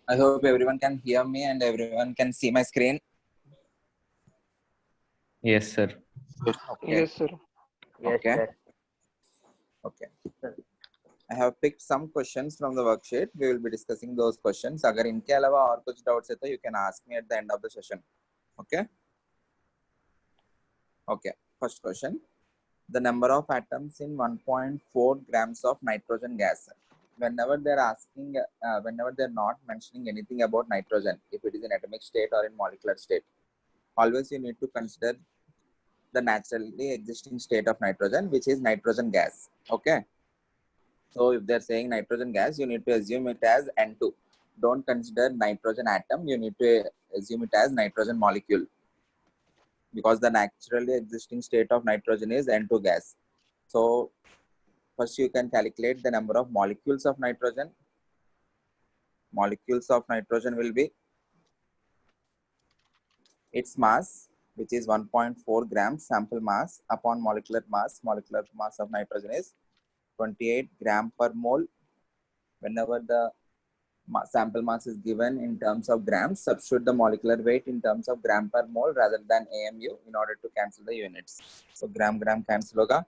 I hope everyone can hear me and everyone can see my screen. Yes, sir. Okay. Yes, sir. Yes, Okay. sir. Okay. I have picked some questions from the worksheet. We will be discussing those questions. अगर इनके अलावा और कुछ doubts है तो you can ask me at the end of the session. Okay. Okay. First question. The number of atoms in 1.4 grams of nitrogen gas. Whenever they're asking, whenever they're not mentioning anything about nitrogen, if it is in atomic state or in molecular state, always you need to consider the naturally existing state of nitrogen, which is nitrogen gas. Okay. So if they're saying nitrogen gas, you need to assume it as N2. Don't consider nitrogen atom. You need to assume it as nitrogen molecule, because the naturally existing state of nitrogen is N2 gas. So first you can calculate the number of molecules of nitrogen. Molecules of nitrogen will be its mass, which is 1.4 grams sample mass upon molecular mass. Molecular mass of nitrogen is 28 gram per mole. Whenever the sample mass is given in terms of grams, substitute the molecular weight in terms of gram per mole rather than AMU in order to cancel the units. So gram cancel hoga.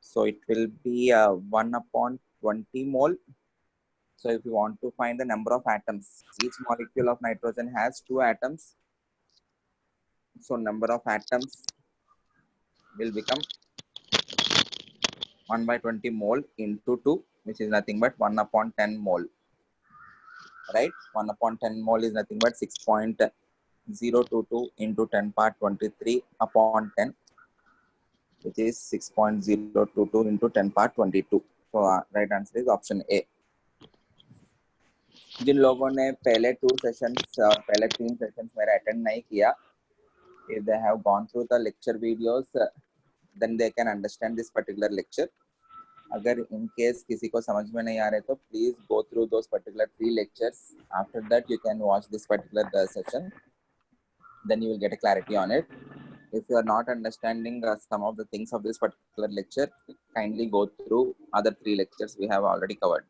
So it will be 1 upon 20 mole. So if you want to find the number of atoms, each molecule of nitrogen has 2 atoms. So number of atoms will become 1 by 20 mole into 2, which is nothing but 1 upon 10 mole. Right? 1 upon 10 mole is nothing but 6.022 into 10 power 23 upon 10, which is 6.022 into 10 power 22. So right answer is option A. जिन लोगों ने पहले 2 sessions और पहले 3 sessions मेरा attend नहीं किया, if they have gone through the lecture videos, then they can understand this particular lecture. अगर in case किसी को समझ में नहीं आ रहे तो please go through those particular 3 lectures. After that you can watch this particular session. Then you will get a clarity on it. If you are not understanding some of the things of this particular lecture, kindly go through other 3 lectures we have already covered.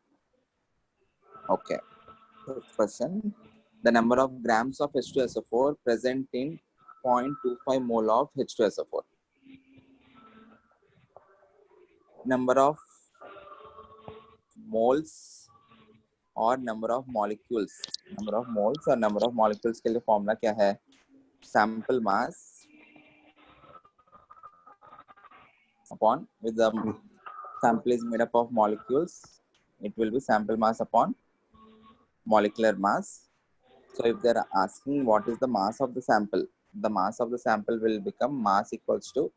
Okay. First question. The number of grams of H2SO4 present in 0.25 mole of H2SO4. Number of moles और number of molecules. Number of moles और number of molecules के लिए formula क्या है? Sample mass upon, with the sample is made up of molecules, it will be sample mass upon molecular mass. So if they're asking what is the mass of the sample, the mass of the sample will become mass equals to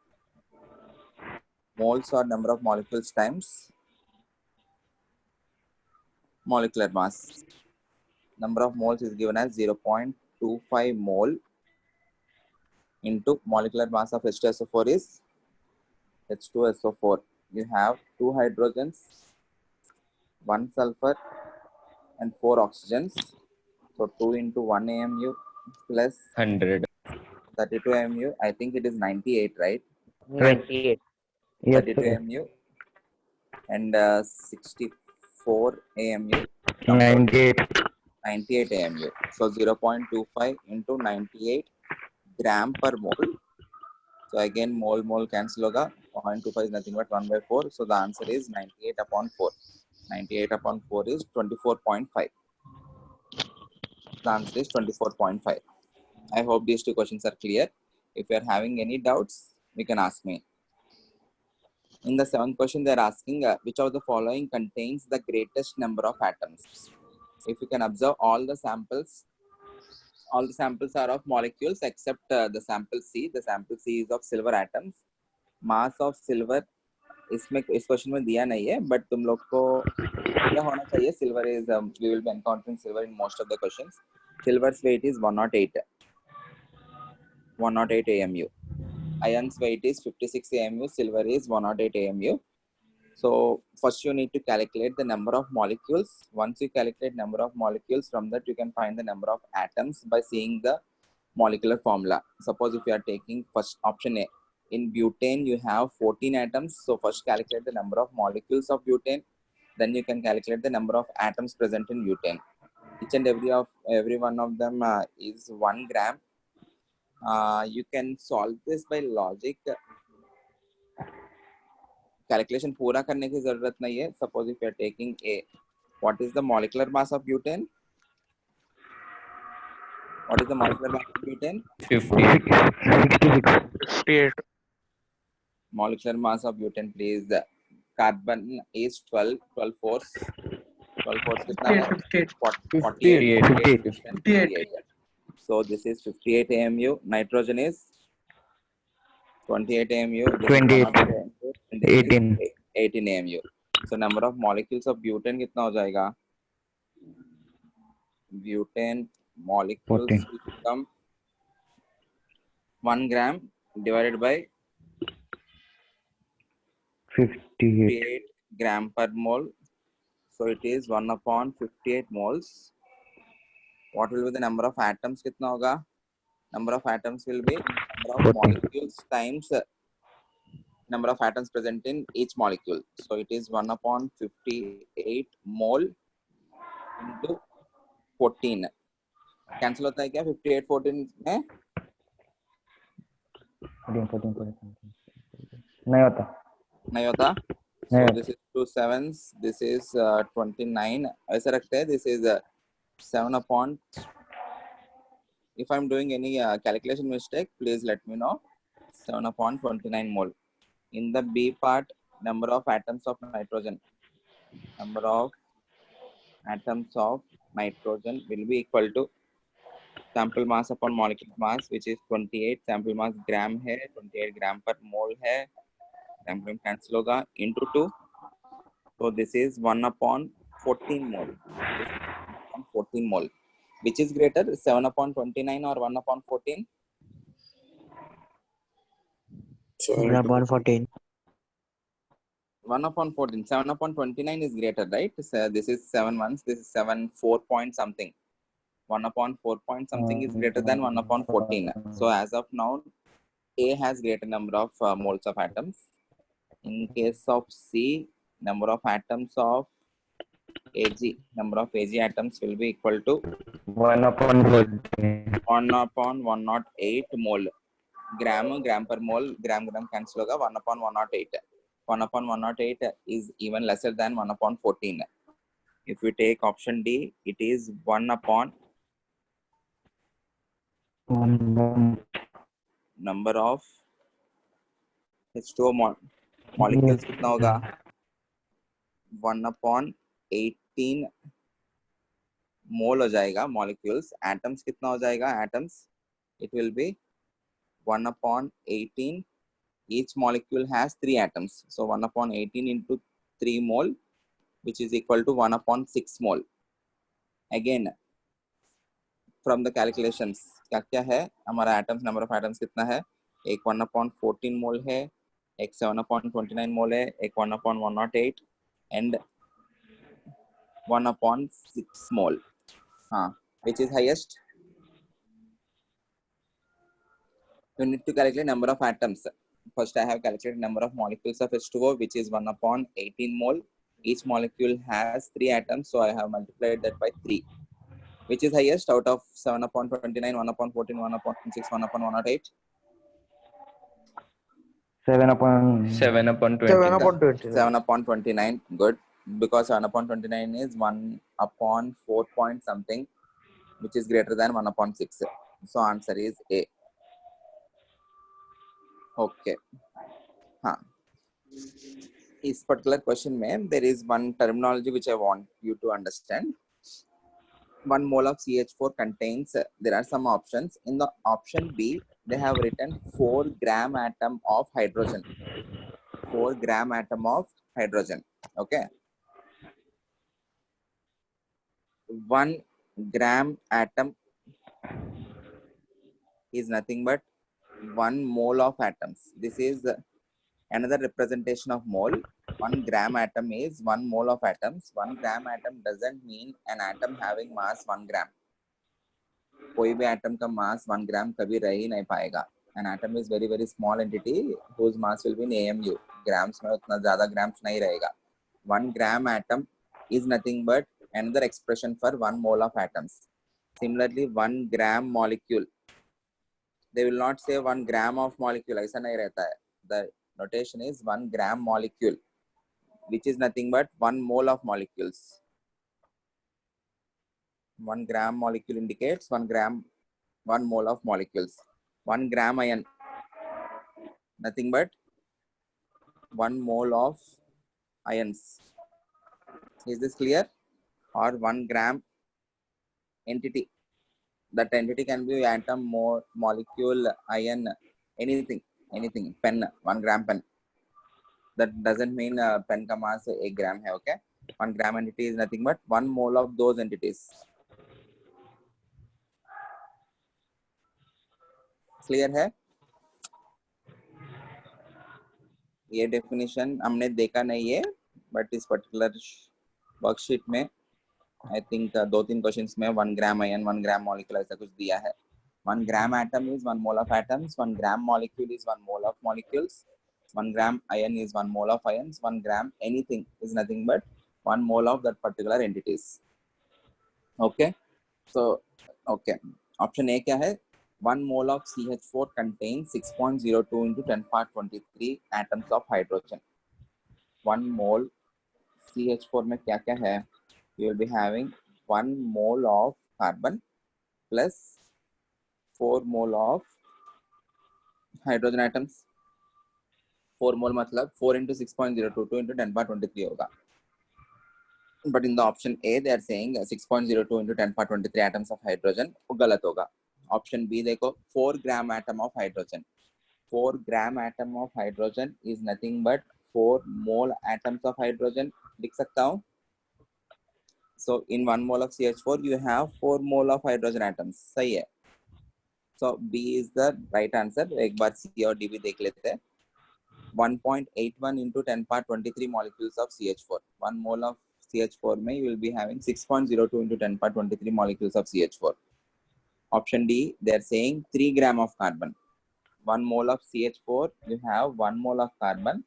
moles or number of molecules times molecular mass. Number of moles is given as 0.25 mole into molecular mass of H2SO4 is H2SO4. You have 2 hydrogens, 1 sulfur and 4 oxygens. So 2 into 1 AMU plus 100. 32 AMU. I think it is 98, right? 98. Yes, 32 sir. AMU and 64 AMU. 98. 98 AMU. So 0.25 into 98 gram per mole. So again, mole cancel hoga. 0.25 is nothing but 1 by 4. So the answer is 98 upon 4. 98 upon 4 is 24.5. The answer is 24.5. I hope these 2 questions are clear. If you are having any doubts, you can ask me. In the 7th question, they are asking which of the following contains the greatest number of atoms. If you can observe, all the samples are of molecules except the sample C. The sample C is of silver atoms. Mass of silver इसमें इस question में दिया नहीं है, but तुम लोग को क्या होना चाहिए, silver is we will be encountering silver in most of the questions. Silver's weight is 108 AMU. Iron's weight is 56 AMU. Silver is 108 AMU. So first you need to calculate the number of molecules. Once you calculate number of molecules, from that you can find the number of atoms by seeing the molecular formula. Suppose if you are taking first option A, in butane you have 14 atoms. So first calculate the number of molecules of butane. Then you can calculate the number of atoms present in butane. each and every one of them is 1 gram. You can solve this by logic. Calculation पूरा करने की जरूरत नहीं है. Suppose if you are taking A, what is the molecular mass of butane? What is the molecular mass of butane? 58. 66. Molecular mass of butane, please. Carbon is 12 fourths. 12 fourths कितना है? 58. 58. So this is 58 AMU. Nitrogen is 28 AMU. This 28. is 102 AMU. And this 18. is 18 AMU. So number of molecules of butane कितना हो जाएगा? Butane molecules 14. will become 1 gram divided by 58. 58 gram per mole. So it is 1 upon 58 moles. What will be the number of atoms? कितना होगा? Number of atoms will be number of 14. molecules times number of atoms present in each molecule. So it is 1 upon 58 mole into 14. Cancel होता है क्या 58 14 में? 14. नहीं होता. नहीं होता. So नहीं this is 2 sevens. This is 29. ऐसा रखते हैं. This is 7 upon. If I'm doing any calculation mistake, please let me know. 7 upon 29 mole. In the B part, number of atoms of nitrogen. Number of atoms of nitrogen will be equal to sample mass upon molecular mass, which is 28. Sample mass gram है, 28 gram per mole है. gram cancel होगा into 2. So this is 1 upon 14 mole. This is 1 upon 14 mole. Which is greater, 7 upon 29 or 1 upon 14? 1 upon 14. 1 upon 14. 7 upon 29 is greater, right? So this is 7 ones. This is 7 4 point something. 1 upon 4 point something is greater than 1 upon 14. So as of now, A has greater number of moles of atoms. In case of C, number of atoms of Ag, number of Ag atoms will be equal to 1 upon 14. 1 upon 108 mole. Gram per mole, gram cancel होगा 1 upon 108. 1 upon 108 is even lesser than 1 upon 14. If we take option D, it is 1 upon number of H2O molecules कितना होगा? 1 upon 18 मोल हो जाएगा. molecules. atoms कितना हो जाएगा? atoms it will be 1 upon 18. Each molecule has 3 atoms. So 1 upon 18 into 3 mole, which is equal to 1 upon 6 mole. Again, from the calculations, क्या है? हमारा atoms, number of atoms कितना है? एक 1 upon 14 mole है, एक 7 upon 29 mole है, एक 1 upon 108 and 1 upon 6 mole. Which is highest? You need to calculate number of atoms. First, I have calculated number of molecules of H2O, which is 1 upon 18 mole. Each molecule has 3 atoms, so I have multiplied that by 3. Which is highest out of 7 upon 29, 1 upon 14, 1 upon 6, 1 upon 108? 7 upon 7 upon 20. 7 upon 20. 7 upon 29. Good. Because 7 upon 29 is 1 upon 4 point something, which is greater than 1 upon 6. So answer is A. Okay. इस particular question में there is one terminology which I want you to understand. 1 mole of CH4 contains, there are some options. In the option B, they have written 4 gram atom of hydrogen. 4 gram atom of hydrogen. Okay. 1 gram atom is nothing but 1 mole of atoms. This is another representation of mole. 1 gram atom is 1 mole of atoms. 1 gram atom doesn't mean an atom having mass 1 gram. कोई भी atom का mass 1 gram कभी रह ही नहीं पाएगा. An atom is very very small entity whose mass will be in AMU. Grams में उतना ज़्यादा grams नहीं रहेगा. 1 gram atom is nothing but another expression for 1 mole of atoms. Similarly, 1 gram molecule, they will not say 1 gram of molecule. ऐसा नहीं रहता है. The notation is 1 gram molecule, which is nothing but 1 mole of molecules. 1 gram molecule indicates 1 mole of molecules. 1 gram ion, nothing but 1 mole of ions. Is this clear? Or 1 gram entity. That entity can be atom, molecule, ion, anything. Pen, 1 gram pen. That doesn't mean pen ka mass 1 gram hai, okay? 1 gram entity is nothing but 1 mole of those entities. Clear है? ये definition हमने देखा नहीं है, but इस particular worksheet में I think 2-3 questions में 1 gram ion, 1 gram molecule ऐसा कुछ दिया है. 1 gram atom is 1 mole of atoms, 1 gram molecule is 1 mole of molecules, 1 gram ion is 1 mole of ions, 1 gram anything is nothing but 1 mole of that particular entities. Okay, so okay, option A क्या है? 1 mole of CH4 contains 6.02 into 10 power 23 atoms of hydrogen. 1 mole CH4 में क्या क्या है? You will be having 1 mole of carbon plus 4 mole of hydrogen atoms. 4 mole मतलब 4 into 6.022 into 10 power 23 होगा. But in the option A, they are saying 6.02 into 10 power 23 atoms of hydrogen. वो गलत होगा. Option B देखो, 4 gram atom of hydrogen. 4 gram atom of hydrogen is nothing but 4 mole atoms of hydrogen. लिख सकता हूँ. So in 1 mole of CH4, you have 4 mole of hydrogen atoms. सही है. So B is the right answer. एक बार C और D भी देख लेते हैं. 1.81 into 10 power 23 molecules of CH4. 1 mole of CH4 में you will be having 6.02 into 10 power 23 molecules of CH4. Option D, they are saying 3 gram of carbon. 1 mole of CH4, you have 1 mole of carbon.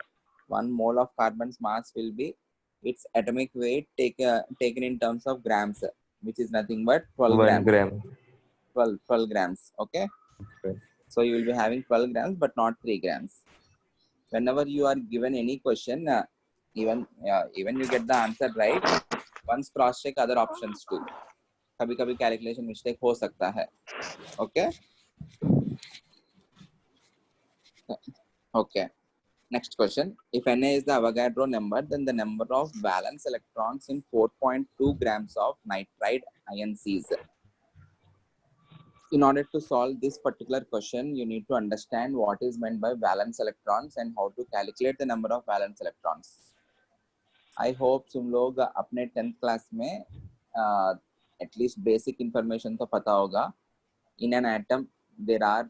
1 mole of carbon's mass will be its atomic weight taken in terms of grams, which is nothing but 12 1 grams. gram. 12 grams, okay? So you will be having 12 grams, but not 3 grams. Whenever you are given any question, even you get the answer right, once cross check other options too. कभी कभी calculation mistake हो सकता है. Okay? Okay. Next question. If Na is the Avogadro number, then the number of valence electrons in 4.2 grams of nitride ion is. In order to solve this particular question, you need to understand what is meant by valence electrons and how to calculate the number of valence electrons. I hope तुम लोग अपने 10th class में at least basic information तो पता होगा. In an atom, there are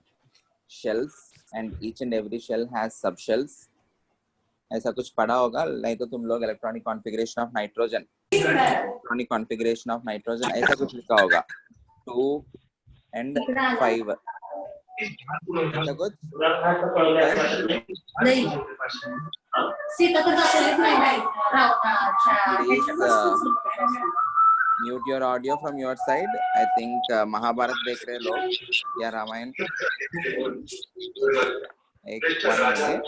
shells and each and every shell has subshells. ऐसा कुछ पढ़ा होगा. नहीं तो तुम लोग electronic configuration of nitrogen ऐसा कुछ लिखा होगा. 2 and 5 ऐसा कुछ नहीं. Please mute your audio from your side. I think Mahabharat देख रहे लोग या रामायण. एक 1 minute.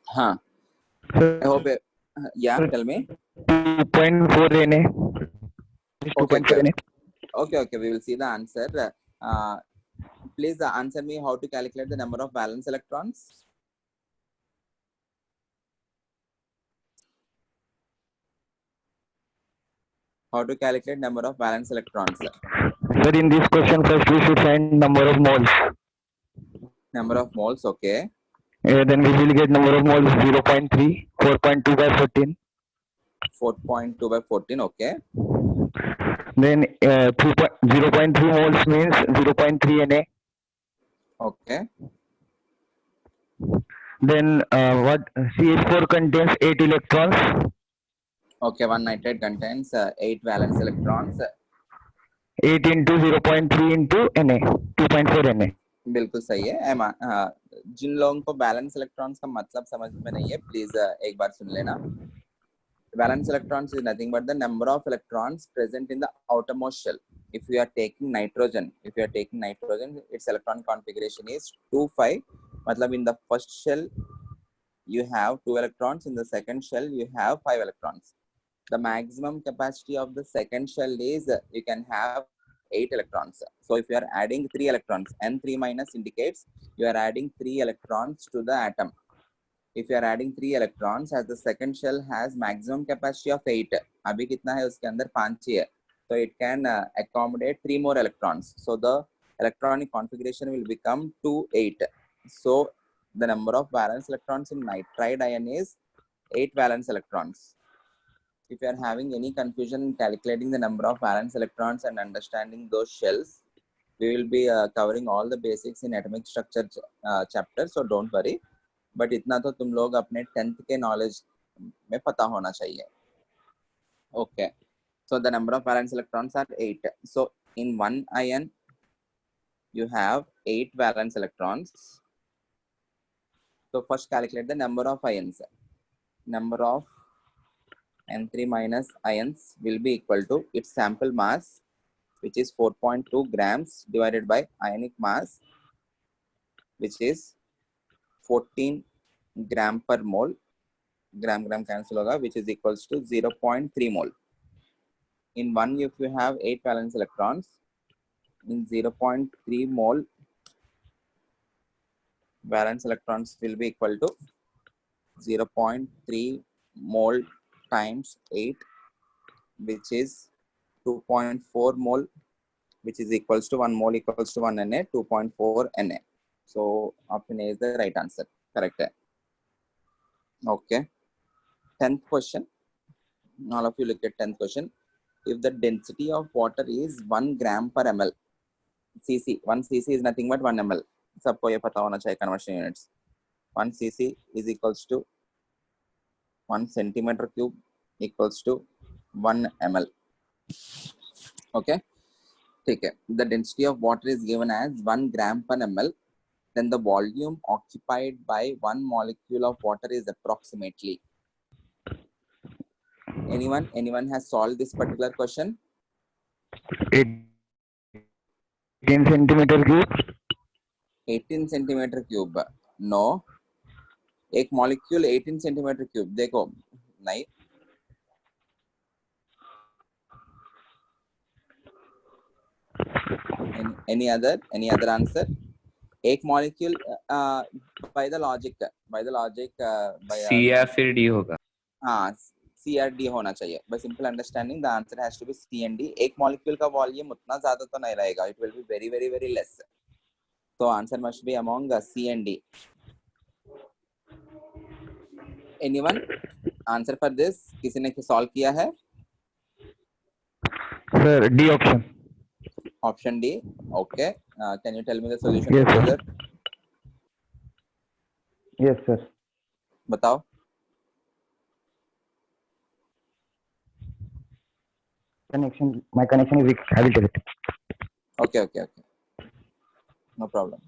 हाँ. I hope it, yeah, tell me. 2.4 Na. Okay, okay, we will see the answer. Please answer me how to calculate the number of valence electrons. How to calculate number of valence electrons? Sir, in this question, first we should find number of moles. Number of moles, okay. Then we will get number of moles 0.3, 4.2 by 14. 4.2 by 14, okay. Then 0.3 moles means 0.3 Na. Okay. Then what CH4 contains 8 electrons. Okay, one nitrate contains 8 valence electrons. 8 into 0.3 into Na, 2.4 Na. बिल्कुल सही है एमा। जिन लोगों को balance electrons का मतलब समझ में नहीं है, प्लीज एक बार सुन लेना। Valence electrons is nothing but the number of electrons present in the outermost shell. If you are taking nitrogen, its electron configuration is 2 5. मतलब in the first shell you have 2 electrons, in the second shell you have 5 electrons. The maximum capacity of the second shell is you can have 8 electrons. So if you are adding 3 electrons, N3 minus indicates you are adding 3 electrons to the atom. If you are adding 3 electrons, as the second shell has maximum capacity of 8, अभी कितना है उसके अंदर 5 ही है, so it can accommodate 3 more electrons. So the electronic configuration will become 2 8. So the number of valence electrons in nitride ion is 8 valence electrons. If you are having any confusion in calculating the number of valence electrons and understanding those shells, we will be covering all the basics in atomic structure chapter, so don't worry. But इतना तो तुम लोग अपने 10th के knowledge में पता होना चाहिए। Okay, so the number of valence electrons are 8. So in one ion you have 8 valence electrons. So first calculate the number of ions. Number of N3 minus ions will be equal to its sample mass, which is 4.2 grams, divided by ionic mass, which is 14 gram per mole. gram cancel होगा, which is equals to 0.3 mole. In one, if you have 8 valence electrons, in 0.3 mole, valence electrons will be equal to 0.3 mole times 8, which is 2.4 mole, which is equals to 1 mole equals to 1 Na, 2.4 Na. So option A is the right answer. Correct. Okay. 10th question. All of you look at 10th question. If the density of water is 1 gram per ml, cc, 1 cc is nothing but 1 ml. सबको ये पता होना चाहिए conversion units. 1 cc is equals to 1 centimeter cube equals to 1 ml. Okay, ठीक है. The density of water is given as 1 gram per ml. Then the volume occupied by 1 molecule of water is approximately. Anyone has solved this particular question? 18 centimeter cube. 18 centimeter cube. No, एक molecule 18 centimetre cube. देखो नहीं, any other answer? एक molecule by the logic by C या फिर D होगा। हाँ, C और D होना चाहिए. by simple understanding the answer has to be C and D. एक मॉलिक्यूल का वॉल्यूम उतना ज्यादा तो नहीं रहेगा, it will be very very very less. So answer must be among C and D. Anyone answer for this? किसी ने solve किया है? Sir, D option. Option D. Okay. Can you tell me the solution? Yes, sir. together? Yes, sir. बताओ. My connection is weak. I will tell it. Okay. No problem.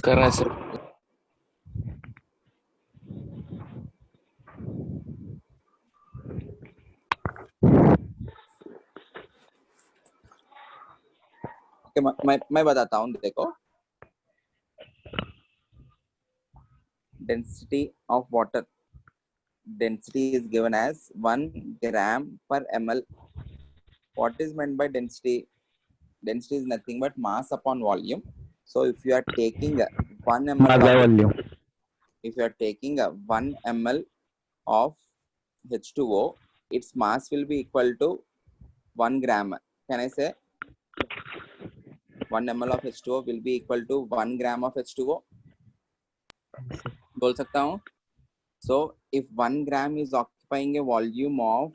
कर रहा है sir. Okay, मैं बताता हूँ. देखो, density of water, density is given as 1 gram per ml. What is meant by density? Density is nothing but mass upon volume. So if you are taking 1 ml Mass by of, volume. if you are taking 1 ml of H2O, its mass will be equal to 1 gram. Can I say 1 ml of H2O will be equal to 1 gram of H2O? बोल सकता हूँ. So if 1 gram is occupying a volume of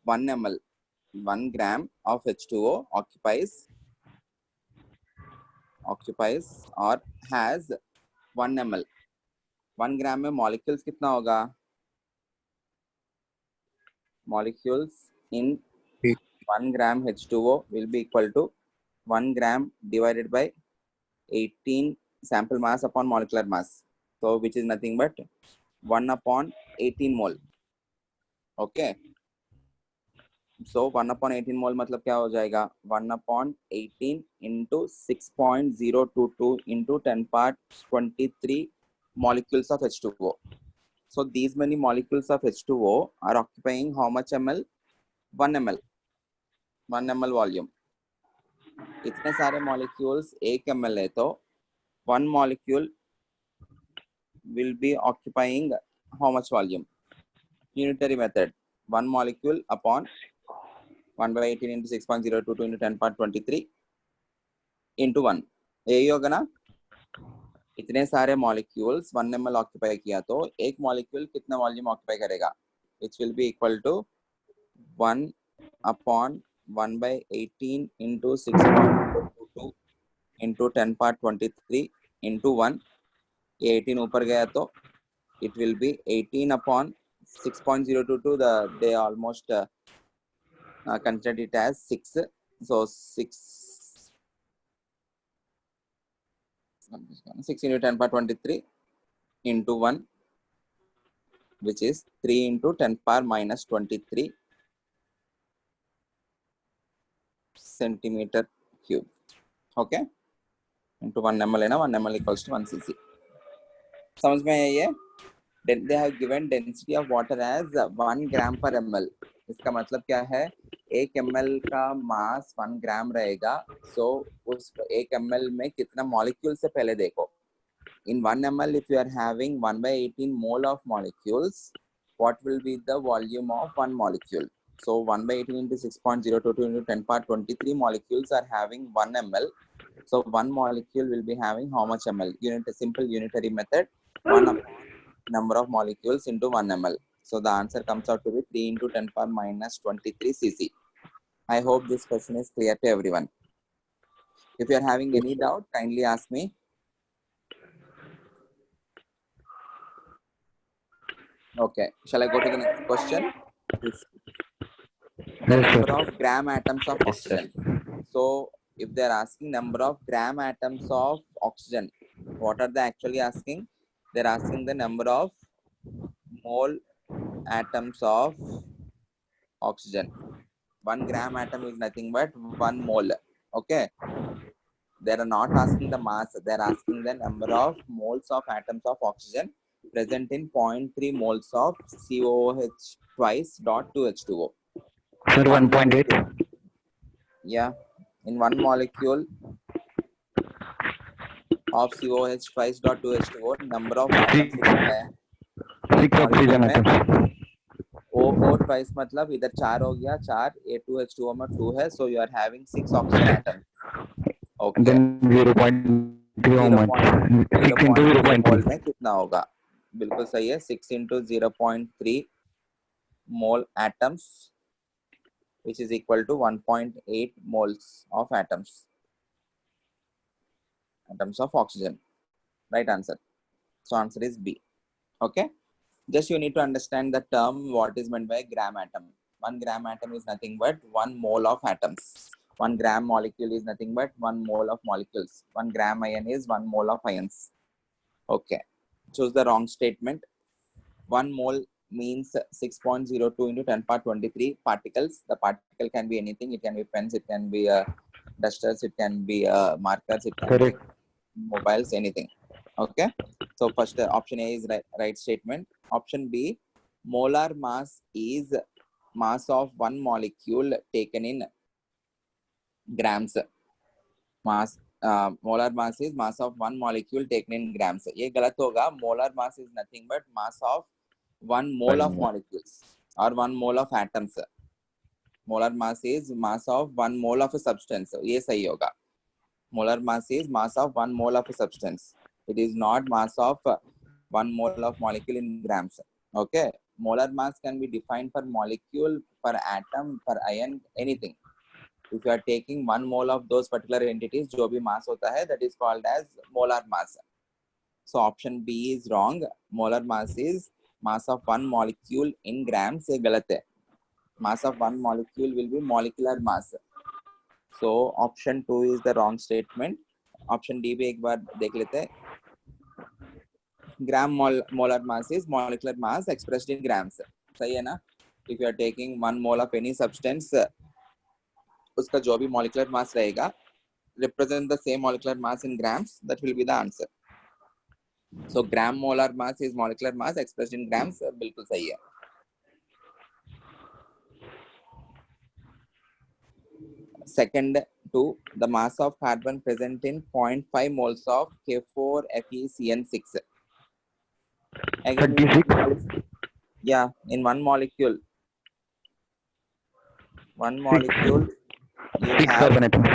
1 ml, 1 gram of H2O occupies or has 1 ml, 1 ग्राम में molecules कितना होगा? Molecules in 1 gram H2O will be equal to 1 gram divided by 18 sample mass upon molecular mass. So which is nothing but 1 upon 18 mole. Okay. So 1 upon 18 mole मतलब क्या हो जाएगा? 1 upon 18 into 6.022 into 10 power 23 molecules of H2O. So these many molecules of H2O are occupying how much ml? 1 ml. 1 ml volume. इतने सारे molecules 1 ml है तो 1 molecule will be occupying how much volume? Unitary method. 1 molecule upon 1 by 18 into 6.022 into 10 power 23 into 1. यही होगा ना? इतने सारे molecules 1 ml occupy किया तो एक मॉलिक्यूल कितना वॉल्यूम ऑक्यूपाई करेगा? Which will be equal to 1 upon 1 by 18 into 6.022 into 10 power 23 into 1. ये 18 ऊपर गया तो it will be 18 upon 6.022. They almost considered it as 6. So 6 into 10 power 23 into 1, which is 3 into 10 power minus 23 centimeter cube. Okay, into 1 ml है ना, 1 ml equals to 1 cc. समझ में आई है? They have given density of water as 1 gram per ml. इसका मतलब क्या है? 1 ml का मास 1 ग्राम रहेगा. So उस 1 ml में कितना मॉलिक्यूल से पहले देखो. In 1 ml, if you are having 1 by 18 mole of molecules, what will be the volume of one molecule? So 1 by 18 into 6.022 into 10 power 23 molecules are having 1 ml. So one molecule will be having how much ml? Simple unitary method. 1 upon number of molecules into 1 ml. So the answer comes out to be 3 into 10 power minus 23 cc. I hope this question is clear to everyone. If you are having any doubt, kindly ask me. Okay, shall I go to the next question? Number of gram atoms of oxygen. So if they are asking number of gram atoms of oxygen, what are they actually asking? They are asking the number of mole atoms of oxygen. 1 gram atom is nothing but 1 mole. Okay, they are not asking the mass, they are asking the number of moles of atoms of oxygen present in 0.3 moles of COOH twice dot 2 H2O. Sir, 1.8. Yeah, in one molecule of COOH twice dot 2 H2O, number of atoms कितना है? 6 oxygen atoms. O twice मतलब इधर 4 हो गया, 4 A2H2O में 2 है, so you are having 6 oxygen atoms. Okay. Then 0.3 how much? 6 into 0.3 में कितना होगा? बिल्कुल सही है, 6 into 0.3 mole atoms, which is equal to 1.8 moles of atoms of oxygen. Right answer. So answer is B. Okay. Just you need to understand the term what is meant by gram atom. 1 gram atom is nothing but 1 mole of atoms. 1 gram molecule is nothing but 1 mole of molecules. 1 gram ion is 1 mole of ions. Okay. Choose the wrong statement. 1 mole means 6.02 into 10 power 23 particles. The particle can be anything. It can be pens, it can be dusters, it can be markers, it can be mobiles, anything. Okay. So first option A is right statement. Option B, molar mass is mass of one molecule taken in grams. Mass molar mass is mass of one molecule taken in grams. ये गलत होगा. Molar mass is nothing but mass of 1 mole of molecules or 1 mole of atoms. Molar mass is mass of 1 mole of a substance. ये सही होगा. Molar mass is mass of 1 mole of a substance. It is not mass of 1 mole of molecule in grams. Okay. Molar mass can be defined per molecule, per atom, per ion, anything. If you are taking 1 mole of those particular entities, जो भी mass होता है, that is called as molar mass. So option B is wrong. Molar mass is mass of one molecule in grams. ये गलत है. Mass of one molecule will be molecular mass. So option 2 is the wrong statement. Option D भी एक बार देख लेते हैं. Gram molar mass is molecular mass expressed in grams. सही है ना? If you are taking 1 mole of any substance, उसका जो भी molecular mass रहेगा, represent the same molecular mass in grams. That will be the answer. So gram molar mass is molecular mass expressed in grams. बिल्कुल सही है. Second, 2, the mass of carbon present in 0.5 moles of K4FeCN6. Again, 36. yeah, in one molecule. One molecule, you 6 have carbon atoms.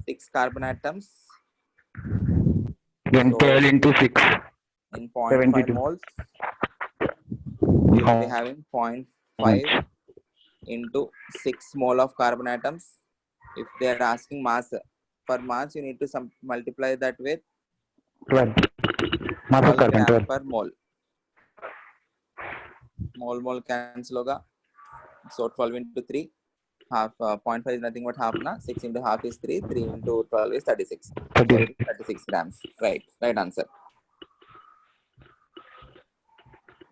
6 carbon atoms. Then So 12 into 6. in 0.5 72. moles, you will be How having 0.5 much? into 6 mole of carbon atoms. If they are asking mass, per mass, you need to multiply that with 12. Mass of 12 carbon, gram 12. per mole. Mole cancel होगा. So 12 into 3, half, 0.5 is nothing but half na. 6 into half is 3. 3 into 12 is 36. So it is 36 grams. Right answer.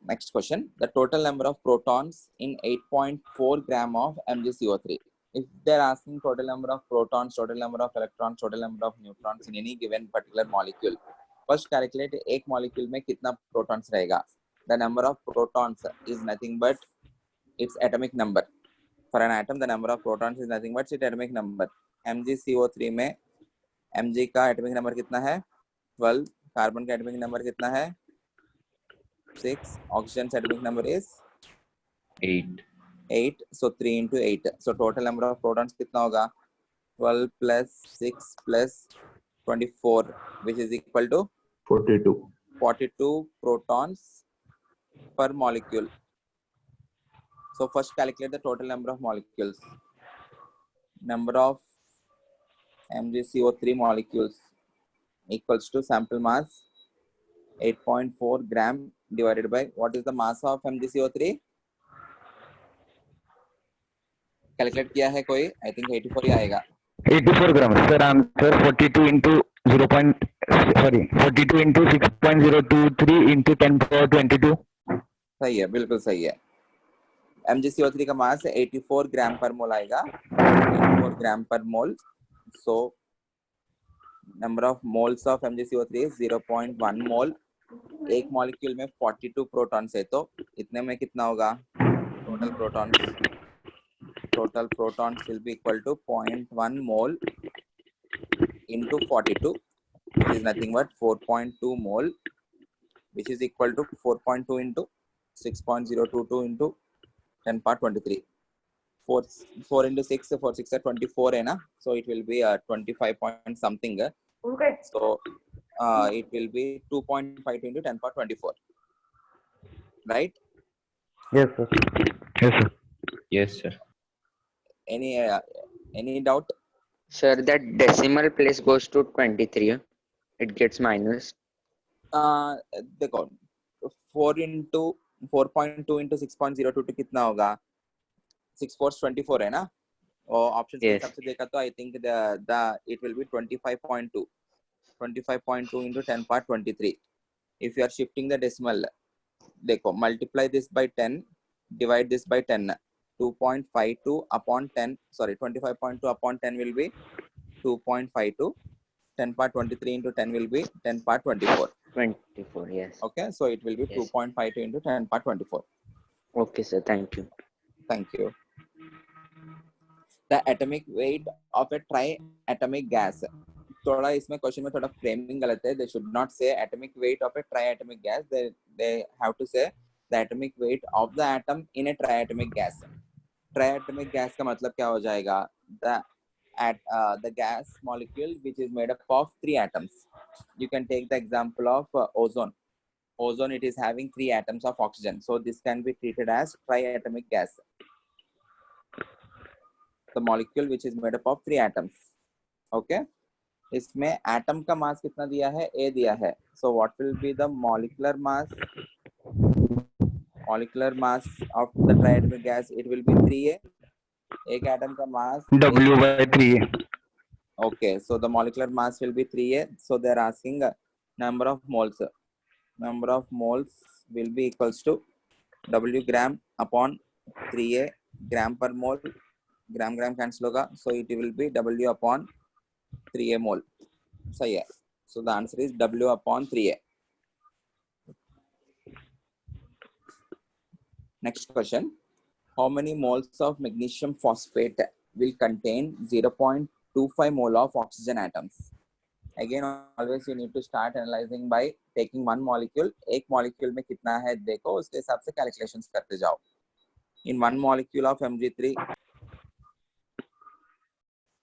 Next question. The total number of protons in 8.4 gram of MgCO3. If they're asking total number of protons, total number of electrons, total number of neutrons in any given particular molecule, first calculate एक molecule में कितना protons रहेगा. The number of protons is nothing but its atomic number. For an atom, the number of protons is nothing but its atomic number. MgCO3 में Mg का atomic number कितना है? 12. Carbon का atomic number कितना है? 6. Oxygen's atomic number is 8. 8. So 3 into 8. So total number of protons कितना होगा? 12 plus 6 plus 24, which is equal to 42. 42 protons per molecule. So first calculate the total number of molecules. Number of MgCO3 molecules equals to sample mass 8.4 gram divided by what is the mass of MgCO3? Calculate किया है कोई? I think 84 ही आएगा. 84 grams. Sir, answer 42 into 42 into 6.023 into 10 power 22. सही है, बिल्कुल सही है. MgCO3 का मास 84 ग्राम पर मोल आएगा. 84 ग्राम पर मोल. So number of moles of MgCO3 is 0.1 mole. एक मॉलिक्यूल में 42 प्रोटॉन्स है, तो इतने में कितना होगा? Total protons will be equal to 0.1 mole into 42, which is nothing but 4.2 mole, which is equal to 4.2 into 6.022 into 10 power 23. 4 into 6, 4 6 are 24 है ना, so it will be 25 point something. Okay. So it will be 2.52 into 10 power 24, right? Yes, sir. Yes, sir. Yes, sir. Any doubt? Sir, that decimal place goes to 23. It gets minus. देखो 4 into 4.2 into 6.022 कितना होगा? 6 4 24 है ना, और option के Yes. हिसाब से देखा तो I think the it will be 25.2 into 10 power 23. If you are shifting the decimal, देखो multiply this by 10, divide this by 10. 2.52 upon 10, sorry, 25.2 upon 10 will be 2.52. 10 power 23 into 10 will be 10 power 24. 24, yes. Okay, so it will be Yes. 2.52 into 10 power 24. Okay, sir. Thank you. Thank you. The atomic weight of a triatomic gas. थोड़ा इसमें question में थोड़ा framing गलत है. They should not say atomic weight of a triatomic gas. They have to say the atomic weight of the atom in a triatomic gas. Triatomic gas का मतलब क्या हो जाएगा? The gas molecule which is made up of 3 atoms. You can take the example of ozone. Ozone, it is having 3 atoms of oxygen, so this can be treated as triatomic gas. The molecule which is made up of 3 atoms. Okay, इसमें atom का मास कितना दिया है, A दिया है. So what will be the molecular mass? Molecular mass of the triatomic gas, it will be 3A. एक atom का मास W by 3A. Okay, so the molecular mass will be 3A. So they are asking number of moles. Number of moles will be equals to W gram upon 3A gram per mole. gram cancel होगा, so it will be W upon 3A mole. सही है. So the answer is W upon 3A. Next question. How many moles of magnesium phosphate will contain 0.25 mole of oxygen atoms? Again, always you need to start analyzing by taking one molecule. एक molecule में कितना है देखो, उसके हिसाब से calculations करते जाओ. In one molecule of Mg3,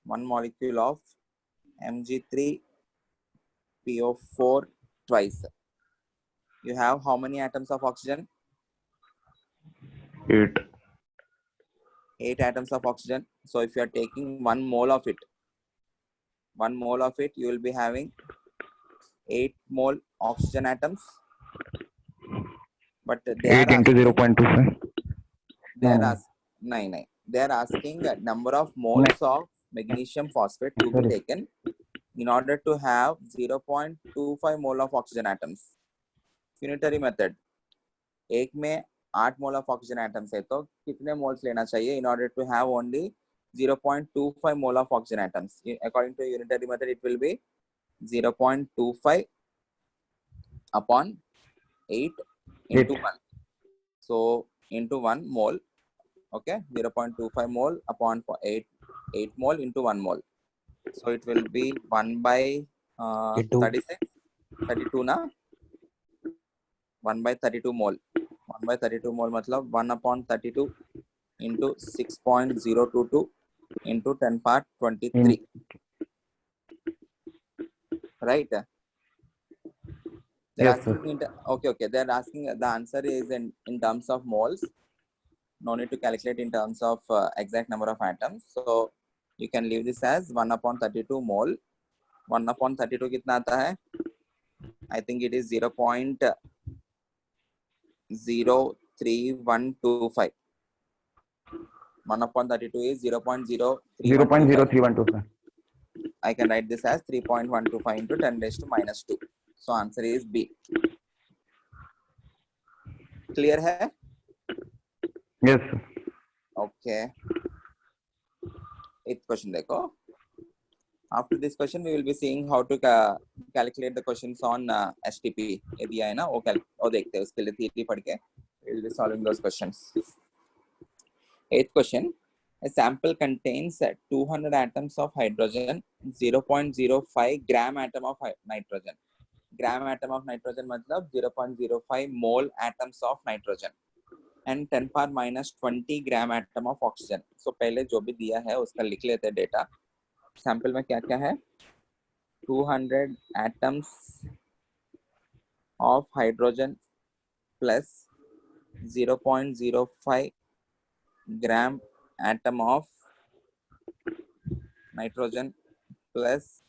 one molecule of Mg3 PO4 twice. You have how many atoms of oxygen? 8. 8 atoms of oxygen. So if you are taking 1 mole of it, you will be having 8 mole oxygen atoms. But they 8 are into asking, 0.25. they are No. asking, they are asking number of moles of magnesium phosphate to be taken in order to have 0.25 mole of oxygen atoms. Unitary method. एक में 8 mole of oxygen atoms है, तो कितने moles लेना चाहिए in order to have only 0.25 mole of oxygen atoms? According to unitary method, it will be 0.25 upon 8 into 1. So into 1 mole, okay, 0.25 mole upon 8 mole into 1 mole. So it will be 1 by 36, 32 na? 1 by 32 mole. 1 by 32 mole मतलब 1 upon 32 into 6.022 into 10 power 23. Right? They're Yes, asking okay. They're asking, the answer is in terms of moles. No need to calculate in terms of exact number of atoms. So you can leave this as 1 upon 32 mole. 1 upon 32 कितना आता है? I think it is 0.03125. 1 upon 32 is 0.03125. I can write this as 3.125 into 10 raised to minus 2. So answer is B. Clear है? Yes. Okay. 8th question देखो. After this question, we will be seeing how to calculate the questions on HTP. ये दिया है ना, वो देखते हैं, उसके लिए theory पढ़ के we will be solving those questions. 8th question. A sample contains 200 atoms of hydrogen, 0.05 gram atom of nitrogen. Gram atom of nitrogen मतलब 0.05 mole atoms of nitrogen and 10 power minus 20 gram atom of oxygen. So पहले जो भी दिया है उसका लिख लेते हैं डेटा. सैंपल में क्या क्या है? 200 atoms of hydrogen plus 0.05 gram atom of nitrogen plus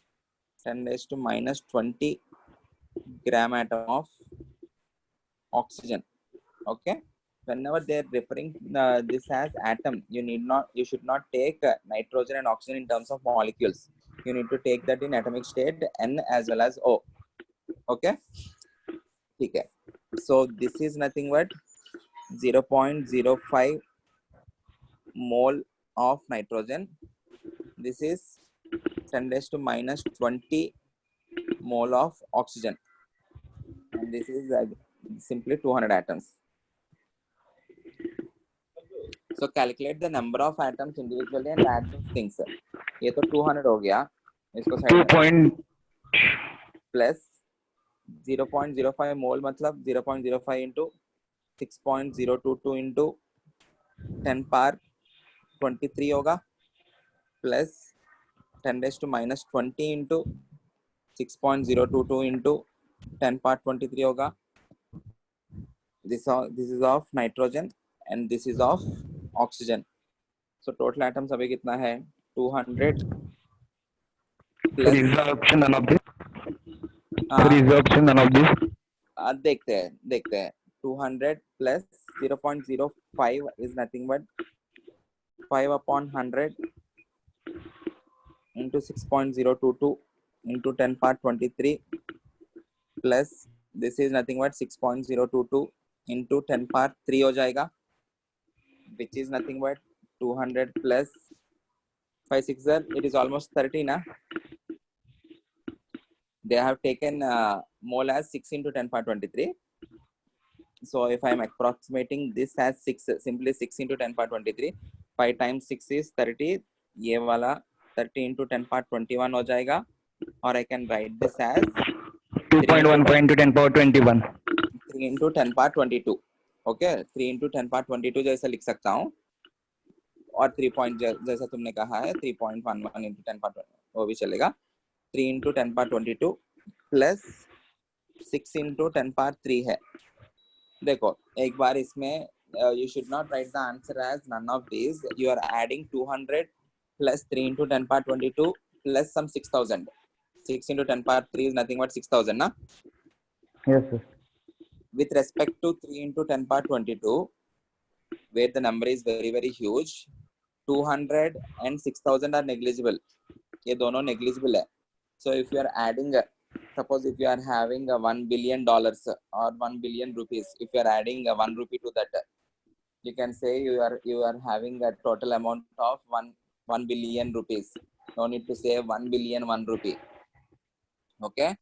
10 raised to minus 20 gram atom of oxygen. Okay, whenever they are referring this as atom, you should not take nitrogen and oxygen in terms of molecules. You need to take that in atomic state N as well as O. Okay, okay. So this is nothing but 0.05 mole of nitrogen. This is 10 raised to minus 20 mole of oxygen, and this is simply 200 atoms. So calculate the number of atoms individually and add those things. ये तो 200 हो गया, इसको side में plus 0.05 मोल मतलब 0.05 into 6.022 into 10 power 23 होगा plus 10 raised to minus 20 into 6.022 into 10 power 23 होगा. This is of nitrogen and this is of oxygen. So total atoms अभी कितना है? 200 Sir, plus is the option none of this? Sir, हाँ is the option none of this? देखते हैं 200 plus 0.05 is nothing but 5 upon 100 into 6.022 into 10 power 23 plus this is nothing but 6.022 into 10 power 3 हो जाएगा, which is nothing but 200 plus 5 6 it is almost 30 na. They have taken mole as 6 into 10 power 23. So if I am approximating this as 6, simply 6 into 10 power 23, 5 times 6 is 30, ये वाला 30 into 10 power 21 हो जाएगा, or I can write this as 2.15 into 10 power 21. 3 into 10 power 22. Okay, 3 into 10 power 22 जैसा लिख सकता हूँ, और 3 point जैसा तुमने कहा है 3.11 into 10 power 20 वो भी चलेगा. 3 into 10 power 22 plus 6 into 10 power 3 है. देखो एक बार इसमें you should not write the answer as none of these. You are adding 200 plus 3 into 10 power 22 plus some 6000. 6 into 10 power 3 is nothing but 6000 na. Yes, sir. With respect to 3 into 10 power 22 where the number is very very huge, 200 and 6000 are negligible. ये दोनों negligible है. So if you are adding suppose if you are having a $1 billion or 1 billion rupees, if you are adding a 1 rupee to that, you can say you are having a total amount of 1 billion rupees. No need to say 1 billion 1 rupee. Okay,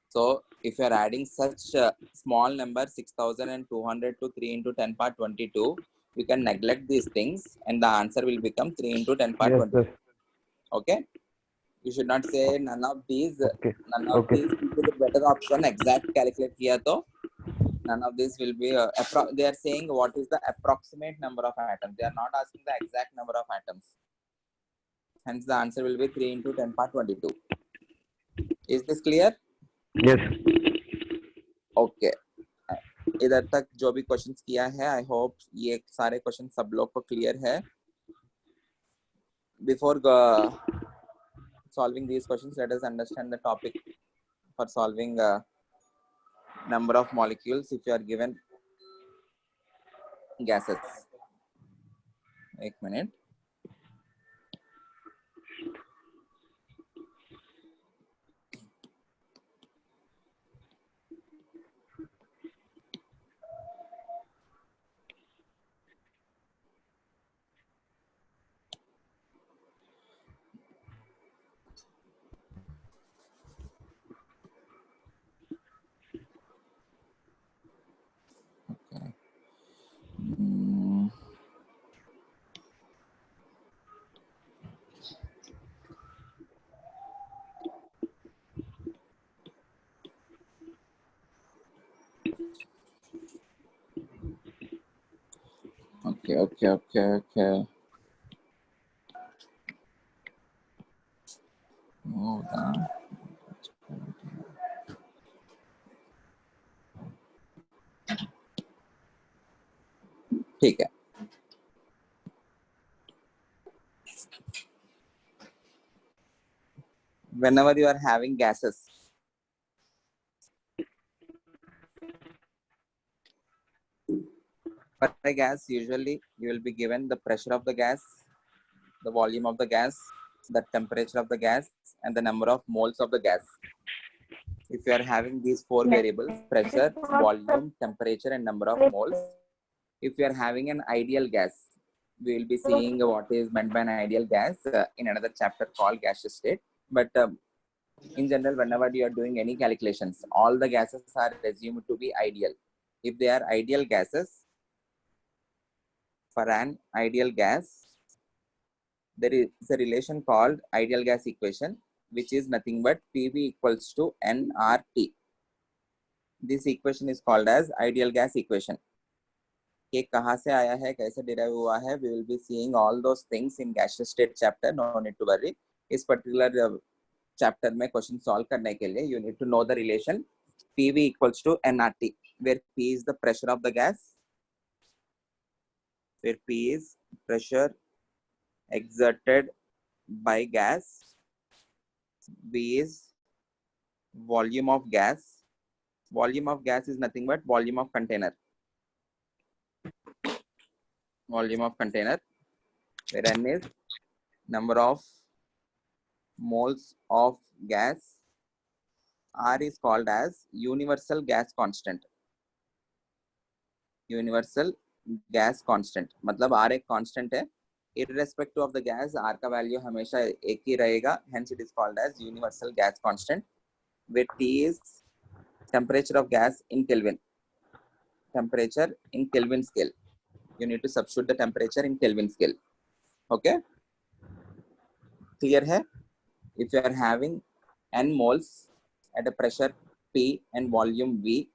so if you are adding such a small number 6200 to 3 into 10 power 22, you can neglect these things and the answer will become 3 into 10 power Yes, 20. sir. Okay, you should not say none of these. Okay. None of Okay. these will be the better option. Exact calculate किया तो none of this will be they are saying what is the approximate number of atoms. They are not asking the exact number of atoms. Hence the answer will be 3 into 10 power 22. Is this clear? Yes. Okay. इधर तक जो भी questions किया है, I hope ये सारे question सब लोग को क्लियर है. Before solving these questions, let us understand the topic for solving number of molecules if you are given gases. एक minute. Okay. Okay. Hold on. ठीक है. Whenever you are having gases, for a gas, usually you will be given the pressure of the gas, the volume of the gas, the temperature of the gas, and the number of moles of the gas. If you are having these four variables, pressure, volume, temperature, and number of moles, if you are having an ideal gas, we will be seeing what is meant by an ideal gas in another chapter called gaseous state. But in general, whenever you are doing any calculations, all the gases are assumed to be ideal. If they are ideal gases, for an ideal gas, there is a relation called ideal gas equation, which is nothing but PV equals to nRT. This equation is called as ideal gas equation. ये कहाँ से आया है, कैसे derive हुआ है, we will be seeing all those things in gaseous state chapter. No need to worry. इस particular chapter में question solve करने के लिए you need to know the relation PV equals to nRT, where P is the pressure of the gas, where P is pressure exerted by gas, V is volume of gas. Volume of gas is nothing but volume of container. Volume of container, where N is number of moles of gas. R is called as universal gas constant. Universal gas constant मतलब R एक constant है, irrespective of the gas R का value हमेशा एक ही रहेगा, hence it is called as universal gas constant, where T is temperature of gas in Kelvin. Temperature in Kelvin scale. You need to substitute the temperature in Kelvin scale. Okay? Clear है? If you are having n moles at a pressure P and volume V,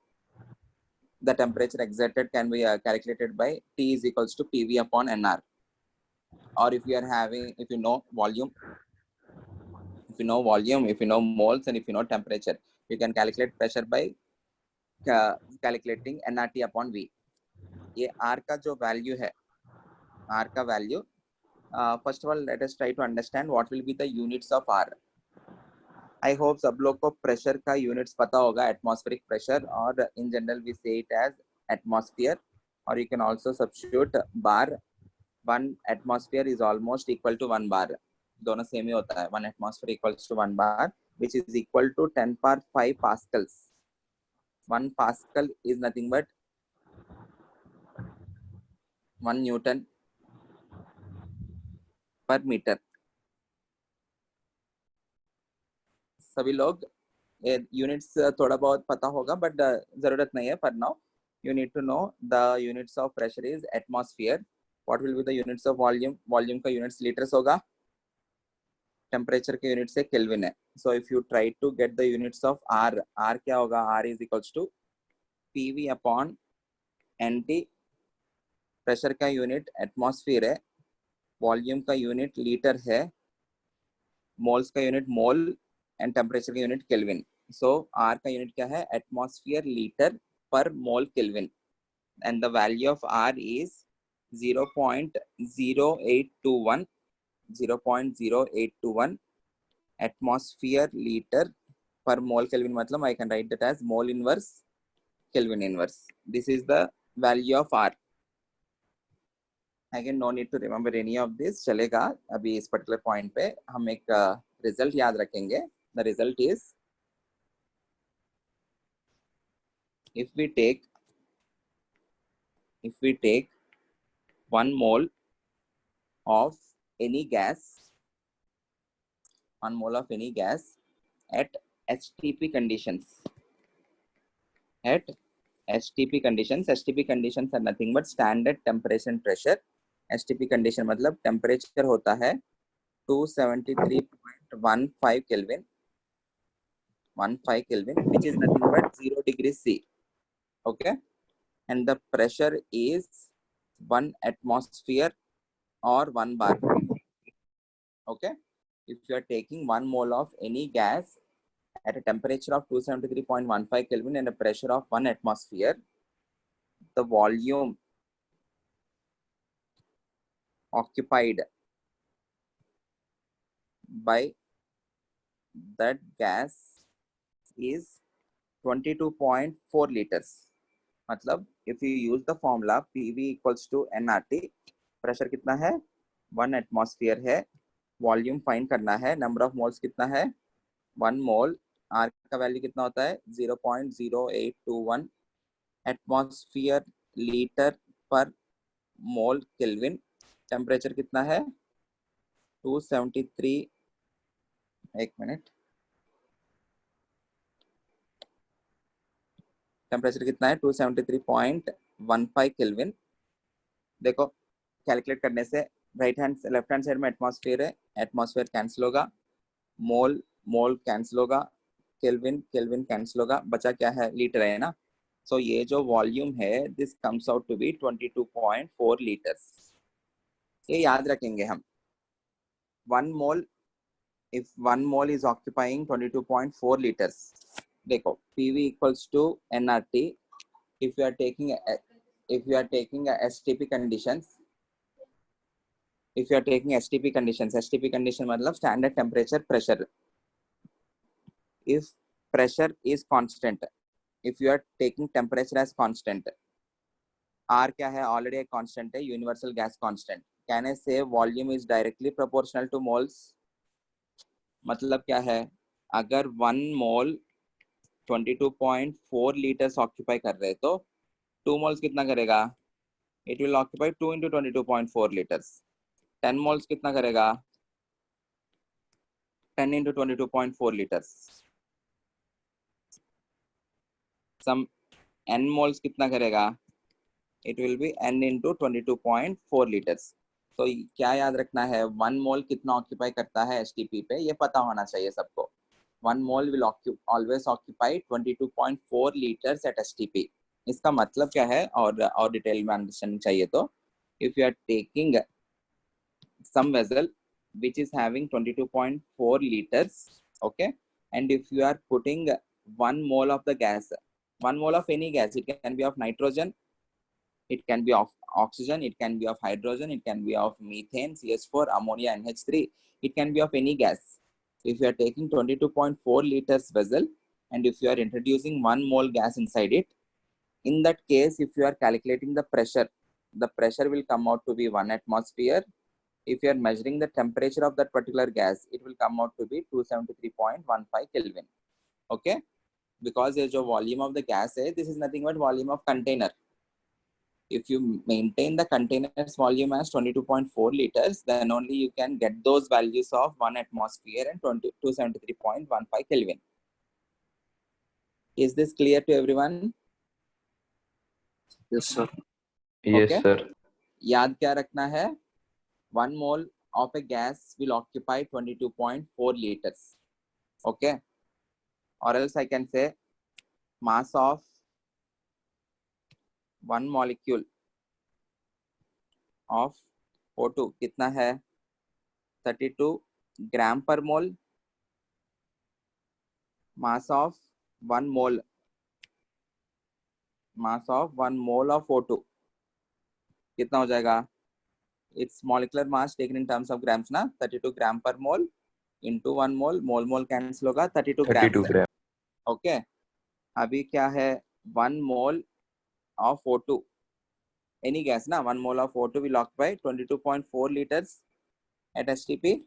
the temperature exerted can be calculated by T is equals to PV upon NR. Or if you are having, if you know volume, if you know moles, and if you know temperature, you can calculate pressure by calculating nRT upon V. ये R का जो value है, R का value, first of all, let us try to understand what will be the units of R. I hope सब लोग को pressure का units पता होगा, atmospheric pressure, और in general we say it as atmosphere, or you can also substitute bar. 1 atmosphere is almost equal to 1 bar. दोनों same ही होता है. 1 atmosphere equals to 1 bar, which is equal to 10 power 5 pascals. 1 pascal is nothing but 1 Newton per meter. सभी लोग units थोड़ा बहुत पता होगा, but जरूरत नहीं है. पर now you need to know the units of pressure is atmosphere. What will be the units of volume? Volume का units liters होगा. Temperature के units है Kelvin है. So if you try to get the units of R, R क्या होगा? R is equals to PV upon NT. Pressure का unit atmosphere है. Volume का unit liter है. Moles का unit mole and temperature का unit Kelvin. So R का unit क्या है? Atmosphere liter per mole Kelvin. And the value of R is 0.0821. 0.0821 atmosphere liter per mole Kelvin. मतलब I can write that as mole inverse Kelvin inverse. This is the value of R. Again, no need to remember any of this. चलेगा. अभी इस particular point पे हम एक result याद रखेंगे. The result is, if we take 1 mole of any gas, 1 mole of any gas at HTP conditions. At HTP conditions, STP conditions are nothing but standard temperature and pressure. STP condition मतलब temperature होता है 273.15 Kelvin, 15 Kelvin, which is nothing but 0 degrees C. Okay, and the pressure is 1 atmosphere or 1 bar. Okay, if you are taking 1 mole of any gas at a temperature of 273.15 Kelvin and a pressure of 1 atmosphere, the volume occupied by that gas is 22.4 liters. मतलब if you use the formula PV equals to nRT, pressure कितना है? 1 atmosphere है. Volume find करना है. Number of moles कितना है? 1 mole. R का value कितना होता है? 0.0821 atmosphere liter per mole Kelvin. Temperature कितना है? 273. एक मिनट. टेम्परेचर कितना है? 273.15 केल्विन. देखो कैलकुलेट करने से right hand left hand side में एटमॉस्फेयर है, एटमॉस्फेयर कैंसिल होगा, मोल मोल कैंसिल होगा, केल्विन केल्विन कैंसिल होगा, बचा क्या है? लीटर है ना. सो ये जो वॉल्यूम है this comes out to be 22.4 litres. ये याद रखेंगे हम. 1 मोल, if 1 mole is occupying 22.4 liters, देखो PV equals to nRT. if you are taking a STP conditions, STP condition मतलब standard temperature pressure. if pressure is constant, if you are taking temperature as constant, R क्या है, already a constant है, universal gas constant. Can I say volume is directly proportional to moles? मतलब क्या है, अगर 1 mole 22.4 liters occupy कर रहे तो 2 moles कितना करेगा, it will occupy 2 into 22.4 liters. 10 moles कितना करेगा, 10 into 22.4 liters. Some n moles कितना करेगा, it will be n into 22.4 liters. तो क्या याद रखना है, 1 मोल कितना ऑक्यूपाई करता है एसटीपी पे, ये पता होना चाहिए सबको. 1 mole will always occupy 22.4 liters at STP. इसका मतलब क्या है, और डिटेल में अंडरस्टैंडिंग चाहिए तो, if you are taking some vessel which is having 22.4 liters, okay, and if you are putting 1 mole of the gas, 1 mole of any gas, it can be of nitrogen, it can be of oxygen, it can be of hydrogen, it can be of methane, CS4, ammonia, NH3, it can be of any gas. If you are taking 22.4 liters vessel and if you are introducing 1 mole gas inside it, in that case, if you are calculating the pressure will come out to be 1 atmosphere. If you are measuring the temperature of that particular gas, it will come out to be 273.15 Kelvin. Okay, because the volume of the gas is, this is nothing but volume of container. If you maintain the container's volume as 22.4 liters, then only you can get those values of 1 atmosphere and 273.15 Kelvin. Is this clear to everyone? Yes, sir. Yes, Okay. sir. याद क्या रखना है, 1 mole of a gas will occupy 22.4 liters. Okay, or else I can say mass of 1 molecule of O2 कितना है, 32 gram per mole. Mass of 1 mole of O2 कितना हो जाएगा, its molecular mass taken in terms of grams ना, 32 gram per mole into 1 mole, mole cancel होगा, 32 grams 32 grams. Okay, अभी क्या है, 1 mole of O2, any gas ना, 1 mole of O2 will occupy 22.4 liters at STP.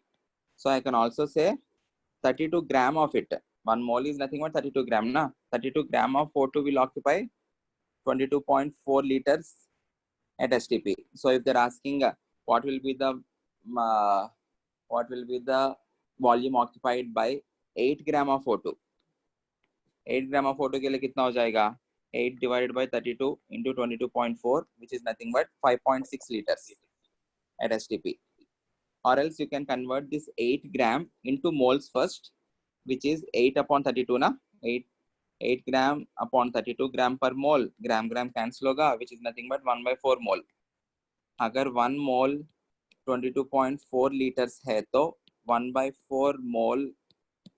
So I can also say 32 gram of it. 1 mole is nothing but 32 gram na. 32 gram of O2 will occupy 22.4 liters at STP. So if they're asking what will be the volume occupied by 8 gram of O2, 8 gram of O2 के लिए कितना हो जाएगा, 8 divided by 32 into 22.4, which is nothing but 5.6 liters at STP. Or else you can convert this 8 gram into moles first, which is 8 upon 32 na, 8 gram upon 32 gram per mole, gram cancel होगा, which is nothing but 1/4 mole. अगर 1 mole 22.4 liters है तो 1/4 mole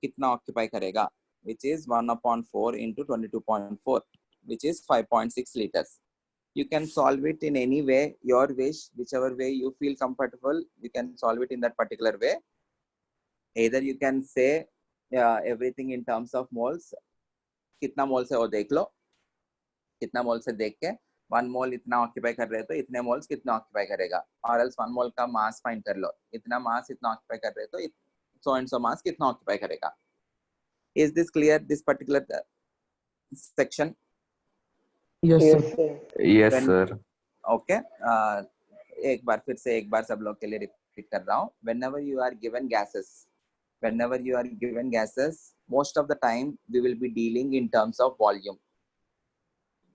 कितना occupy करेगा, which is 1/4 into 22.4, which is 5.6 liters. You can solve it in any way, your wish, whichever way you feel comfortable, you can solve it in that particular way. Either you can say everything in terms of moles, कितना moles है वो देख लो, कितना moles है देख के 1 mole इतना occupy कर रहे तो इतने moles कितना ऑक्यूपाई करेगा, और else 1 mole का मास फाइंड कर लो, इतना मास इतना ऑक्यूपाई कर रहे तो so and so मास कितना ऑक्यूपाई करेगा. Is this clear, this particular section? Yes, sir. Yes, When- sir. Okay, एक बार फिर से एक बार सब लोग के लिए रिपीट कर रहा हूँ. Whenever you are given gases, most of the time we will be dealing in terms of volume,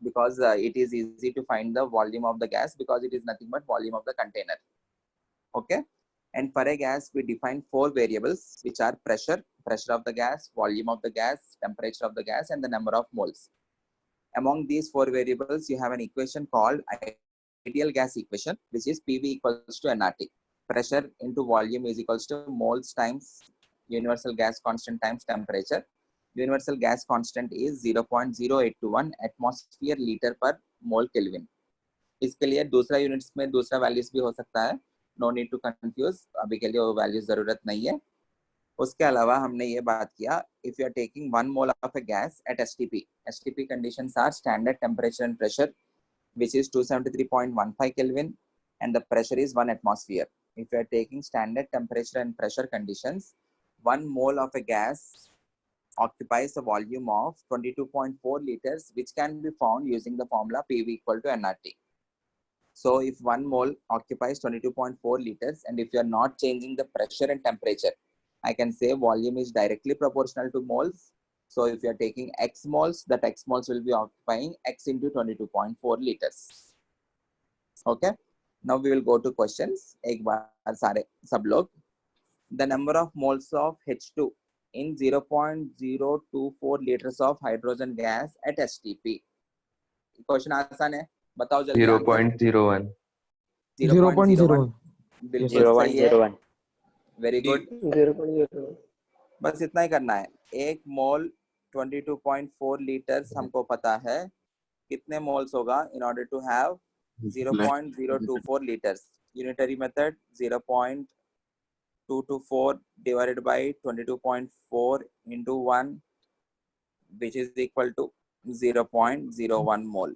because it is easy to find the volume of the gas because it is nothing but volume of the container. Okay, and for a gas we define 4 variables, which are pressure of the gas, volume of the gas, temperature of the gas, and the number of moles. Among these 4 variables, you have an equation called ideal gas equation, which is PV equals to nRT. Pressure into volume is equals to moles times universal gas constant times temperature. Universal gas constant is 0.0821 atmosphere liter per mole Kelvin. इसके लिए दूसरा units में दूसरा values भी हो सकता है, no need to confuse, अभी के लिए वो वैल्यूज जरूरत नहीं है. उसके अलावा हमने ये बात किया, if you are taking 1 mole of a gas at STP conditions are standard temperature and pressure, which is 273.15 Kelvin, and the pressure is 1 atmosphere. If you are taking standard temperature and pressure conditions, 1 mole of a gas occupies a volume of 22.4 liters, which can be found using the formula PV equal to nRT. So if 1 mole occupies 22.4 liters, and if you are not changing the pressure and temperature, I can say volume is directly proportional to moles. So if you are taking X moles, that X moles will be occupying X into 22.4 liters. Okay. Now we will go to questions. एक बार सारे सब लोग. The number of moles of H2 in 0.024 liters of hydrogen gas at STP. Question आसान है. बताओ जल्दी answer. 0.01. 0.01. बिल्कुल Zero one सही है. zero one. Very good. 0.01. बस इतना ही करना है. एक मोल 22.4 लीटर्स हमको पता है. कितने मोल्स होगा in order to have 0.024 liters? Unitary method 0.224 divided by 22.4 into 1, which is equal to 0.01 mole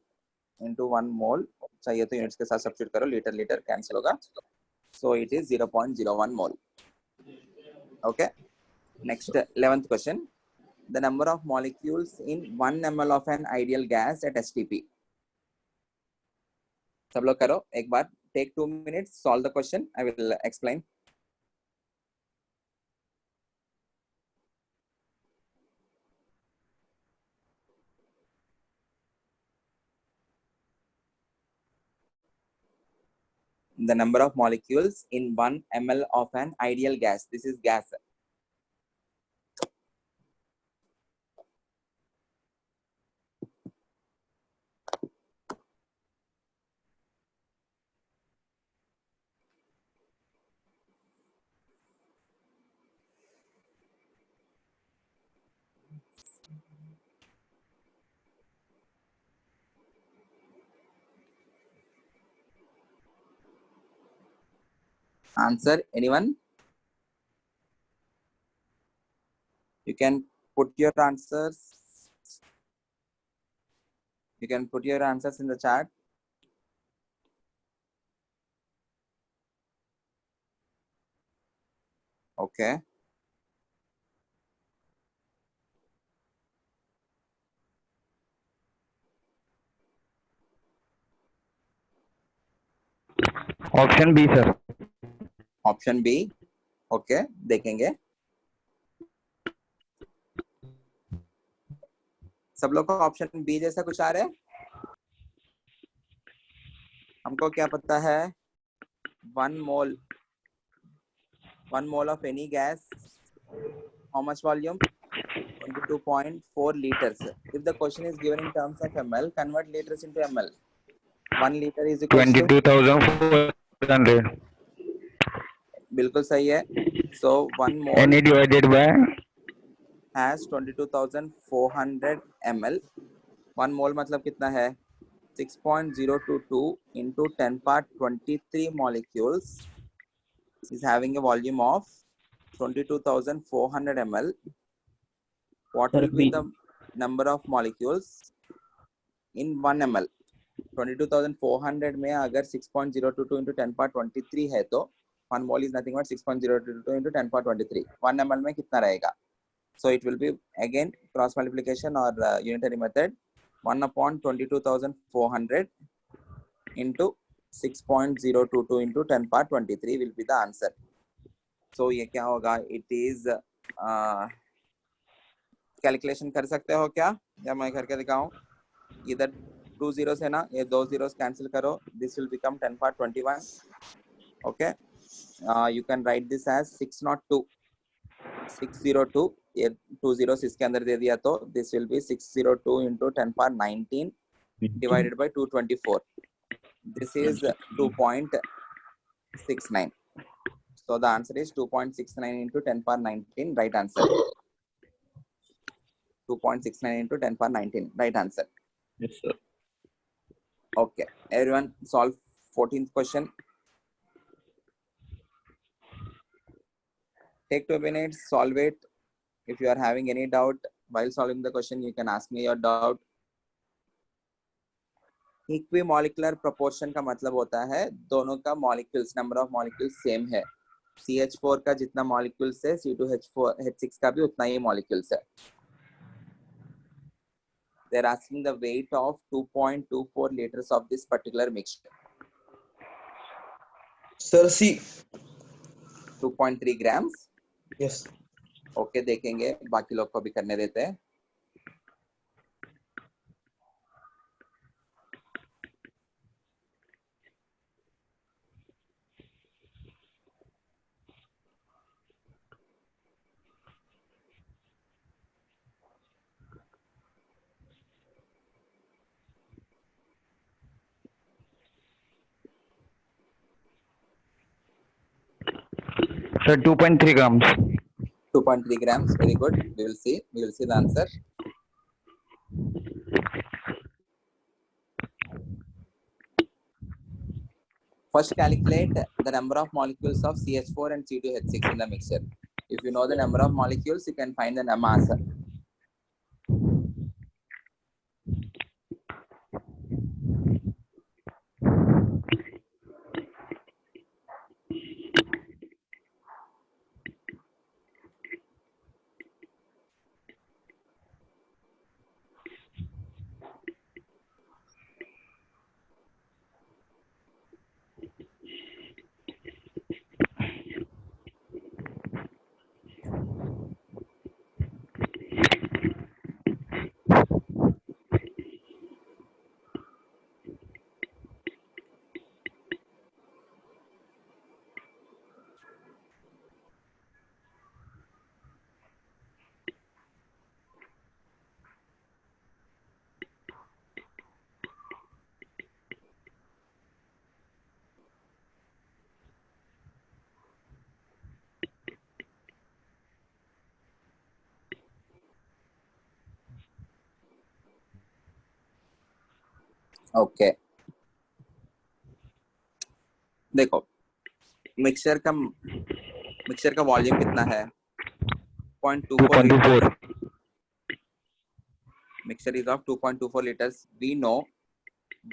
into 1 mole. चाहिए तो यूनिट्स के साथ सब्स्टिट्यूट करो. लीटर लीटर कैंसिल होगा. So it is 0.01 mole. Okay. Next, 11th question. The number of molecules in 1 ml of an ideal gas at STP. सब लोग करो एक बार. Take 2 minutes. Solve the question. I will explain. The number of molecules in 1 ml of an ideal gas. This is gas. Answer, anyone? You can put your answers. You can put your answers in the chat. Okay. Option B sir. Option B. Okay. देखेंगे. सब लोग को option B जैसा कुछ आ रहा है. हमको क्या पता है. 1 mole of any gas. How much volume? 22.4 liters. If the question is given in terms of ml, convert liters into ml. 1 liter is equal to 22,400. बिल्कुल सही है. So 1 mole Any divided by has 22,400 ml. 1 mole मतलब कितना है? 6.022 into 10 power 23 molecules is having a volume of 22,400 ml. What will be the number of molecules in 1 ml? 22,400 में अगर 6.022 into 10 power 23 है तो 1 mole is nothing but 6.022 into 10 power 23. 1 ml में कितना रहेगा? So it will be again cross multiplication or unitary method. 1 upon 22,400 into 6.022 into 10 power 23 will be the answer. So ये क्या होगा? It is कैलकुलेशन कर सकते हो क्या? या मैं करके दिखाऊं? इधर 2 zeros है ना, ये 2 zeros कैंसिल करो. This will become 10 power 21. Okay. You can write this as 602. 602. ये 2 zeros इसके अंदर दे दिया तो this will be 602 into 10 power 19 divided by 224. This is 2.69. So the answer is 2.69 into 10 power 19. Right answer. 2.69 into 10 power 19. Right answer. Yes, sir. Okay. Everyone solve 14th question. Take 2 minutes, solve it. If you are having any doubt while solving the question, you can ask me your doubt. Equimolecular proportion का मतलब होता है दोनों का molecules, number of molecules same है. CH4 का जितना molecules है C2H6 का भी उतना ही मॉलिक्यूल्स है. They are asking the weight of 2.24 liters of this particular mixture. Sir, C. 2.3 grams. Yes. Okay, देखेंगे, बाकी लोग को भी करने देते हैं. Sir, 2.3 grams. 2.3 grams. Very good. We will see the answer. First, calculate the number of molecules of CH4 and C2H6 in the mixture. If you know the number of molecules, you can find the mass. Okay, देखो mixture का volume कितना है? 0.24 liters. Mixture is of 2.24 liters. We know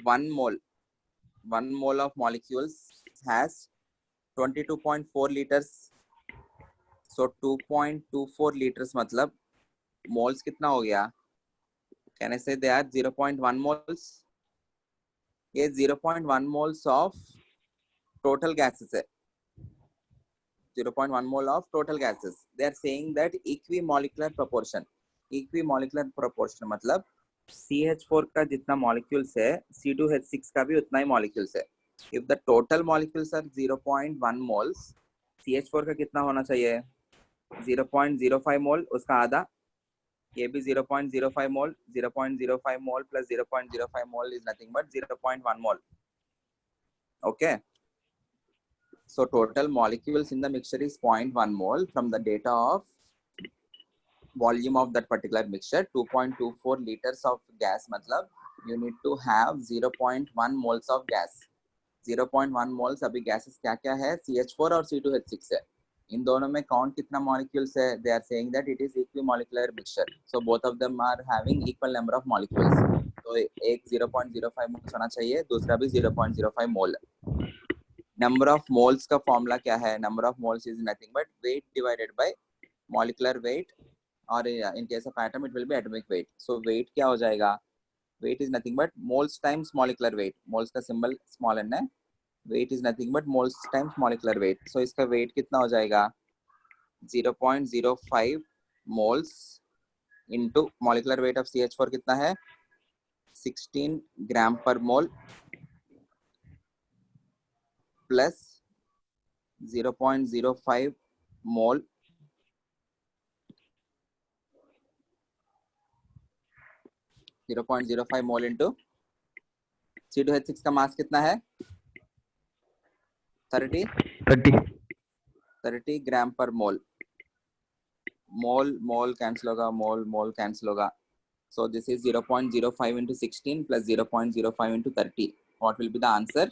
1 mole of molecules has 22.4 liters. So 2.24 liters मतलब moles कितना हो गया? Can I say they are 0.1 moles? ये 0.1 moles of total gases है. 0.1 mole of total gases. They are saying that equimolecular proportion. Equimolecular proportion मतलब CH4 का जितना molecules है C2H6 का भी उतना ही molecules है. If the total molecules are 0.1 moles, CH4 का कितना होना चाहिए? 0.05 mole, उसका आधा. ये भी 0.05 mole. 0.05 mole plus 0.05 mole is nothing but 0.1 mole. Okay. So total molecules in the mixture is 0.1 mole from the data of volume of that particular mixture. 2.24 liters of gas matlab you need to have 0.1 moles of gas. 0.1 moles अभी gases क्या क्या है? CH4 और C2H6 है. इन दोनों में कौन कितना molecules है? They are saying that it is equimolecular mixture. So both of them are having equal number of molecules. तो एक 0.05 moles होना चाहिए, दूसरा भी 0.05 mole. Number of moles का formula क्या है? Number of moles is nothing but weight divided by molecular weight, or in case of atom it will be atomic weight. So weight क्या हो जाएगा? Weight is nothing but moles times molecular weight. Moles का symbol small n है. Weight is nothing but moles times molecular weight. So इसका weight कितना हो जाएगा? 0.05 moles into molecular weight of CH4 कितना है? 16 gram per mole plus 0.05 mole into C2H6 का मास कितना है? 30 ग्राम पर मोल. मोल कैंसिल होगा, मोल कैंसिल होगा. So this is 0.05 into 16 plus 0.05 into 30. What will be the answer?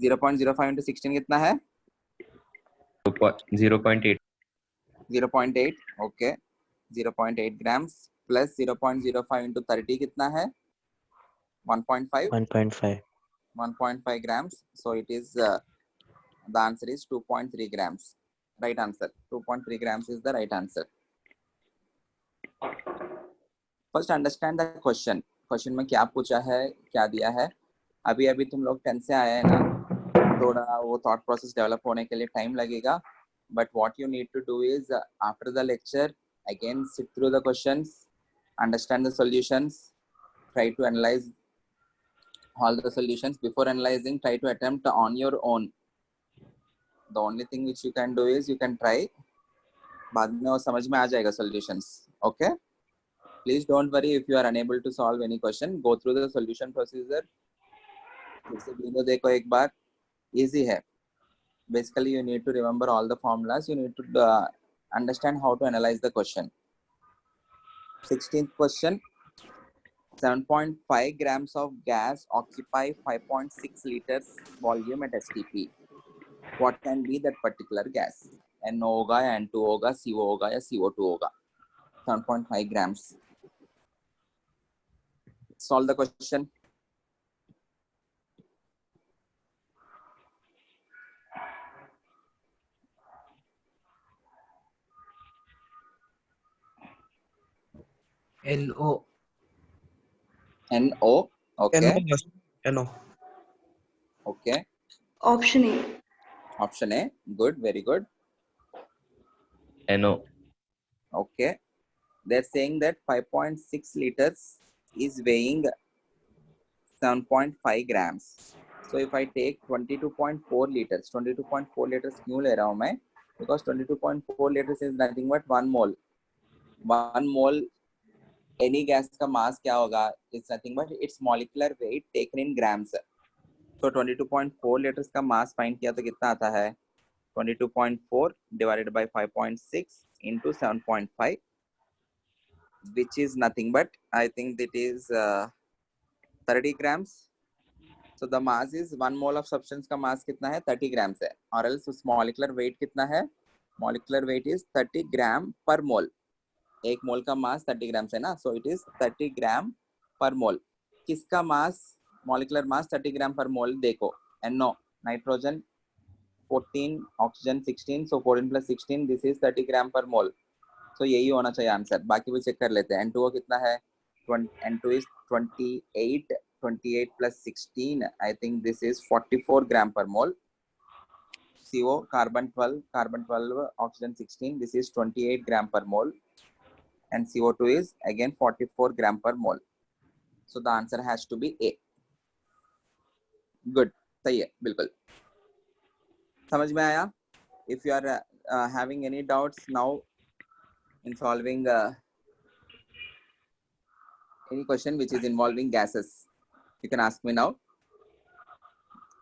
0.05 into 16 कितना है? 0.8. 0.8 okay 0.8 grams plus 0.05 into 30 कितना है 1.5 1.5. 1.5 grams so it is the answer is 2.3 grams right answer 2.3 grams is the right answer first understand the question में क्या पूछा है क्या दिया है अभी अभी तुम लोग 10 से आए हैं ना थोड़ा वो thought process develop होने के लिए time लगेगा but what you need to do is after the lecture again sit through the questions understand the solutions try to analyze all the solutions before analyzing try to attempt on your own the only thing which you can do is you can try बाद में वो समझ में आ जाएगा solutions okay please don't worry if you are unable to solve any question go through the solution procedure फिर से video देखो एक बार easy है basically you need to remember all the formulas you need to understand how to analyze the question 16th question 7.5 grams of gas occupy 5.6 liters volume at STP what can be that particular gas NO होगा या N2 होगा CO होगा या CO2 होगा 7.5 grams solve the question NO. NO okay NO. okay Option A. option A good very good NO. okay they're saying that 5.6 liters is weighing 7.5 grams so if I take 22.4 liters 22.4 liters क्यों ले रहा हूँ मैं because 22.4 liters is nothing but 1 mole any gas का mass क्या होगा it's nothing but its molecular weight taken in grams so 22.4 liters का mass find किया तो कितना आता है 22.4 divided by 5.6 into 7.5 which is nothing but I think that is 30 grams so the mass is 1 mole of substance का mass कितना है 30 grams है और else उस molecular weight कितना है molecular weight is 30 gram per mole एक मोल का मास 30 ग्राम है ना सो इट इज 30 ग्राम पर मोल किसका मास मॉलिक्यूलर मास 30 ग्राम पर मोल देखो NO nitrogen 14 oxygen 16 so 14 plus 16 this is 30 ग्राम पर मोल सो यही होना चाहिए आंसर बाकी भी चेक कर लेते हैं N2O कितना है N2 is 28 plus 16 I think this is 44 gram per mole CO carbon 12 oxygen 16 this is 28 gram per mole and CO2 is again 44 gram per mole. So the answer has to be A. Good. सही है बिल्कुल समझ में आया if you are having any doubts now in solving any question which is involving gases you can ask me now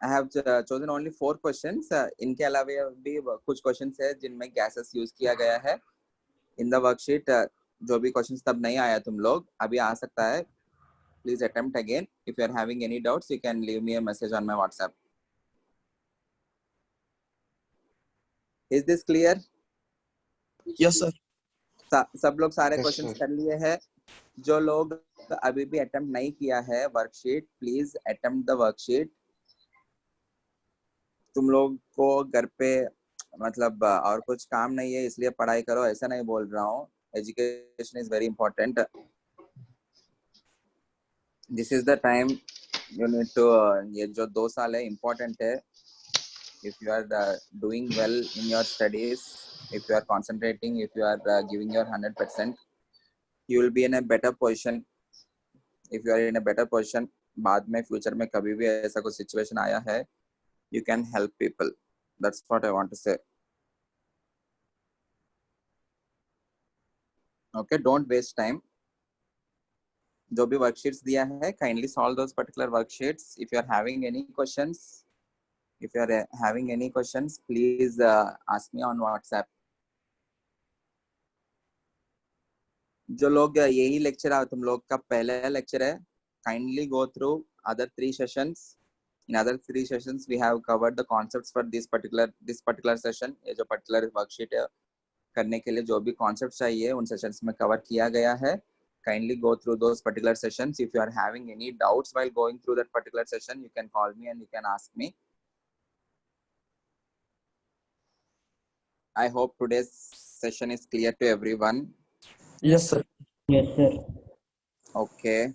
I have chosen only 4 questions इनके अलावा भी कुछ questions है जिनमें gases use किया गया है in the worksheet जो भी क्वेश्चंस तब नहीं आया तुम लोग अभी आ सकता है please attempt again if you are having any doubts you can leave me a message on my WhatsApp is this clear Yes, sir. सब लोग सारे Yes, क्वेश्चंस sir. कर लिए हैं जो लोग अभी भी अटेम्प्ट नहीं किया है worksheet please attempt the worksheet तुम लोग को घर पे मतलब और कुछ काम नहीं है इसलिए पढ़ाई करो ऐसा नहीं बोल रहा हूँ education is very important this is the time you need to ये जो 2 साल है important है if you are doing well in your studies if you are concentrating if you are giving your 100% you will be in a better position if you are in a better position बाद में future में कभी भी ऐसा कोई situation आया है you can help people that's what I want to say okay don't waste time जो भी worksheets दिया है kindly solve those particular worksheets if you are having any questions if you are having any questions please ask me on WhatsApp जो लोग यही lecture तुम लोग का पहला लेक्चर है kindly go through other 3 sessions in other 3 sessions we have covered the concepts for this particular session ये जो particular worksheet है करने के लिए जो भी कॉन्सेप्ट चाहिए उन सेशंस में कवर किया गया है. Kindly go through those particular sessions. If you are having any doubts while going through that particular session, you can call me and you can ask me. I hope today's session is clear to everyone. Yes, sir. Yes, sir. Okay.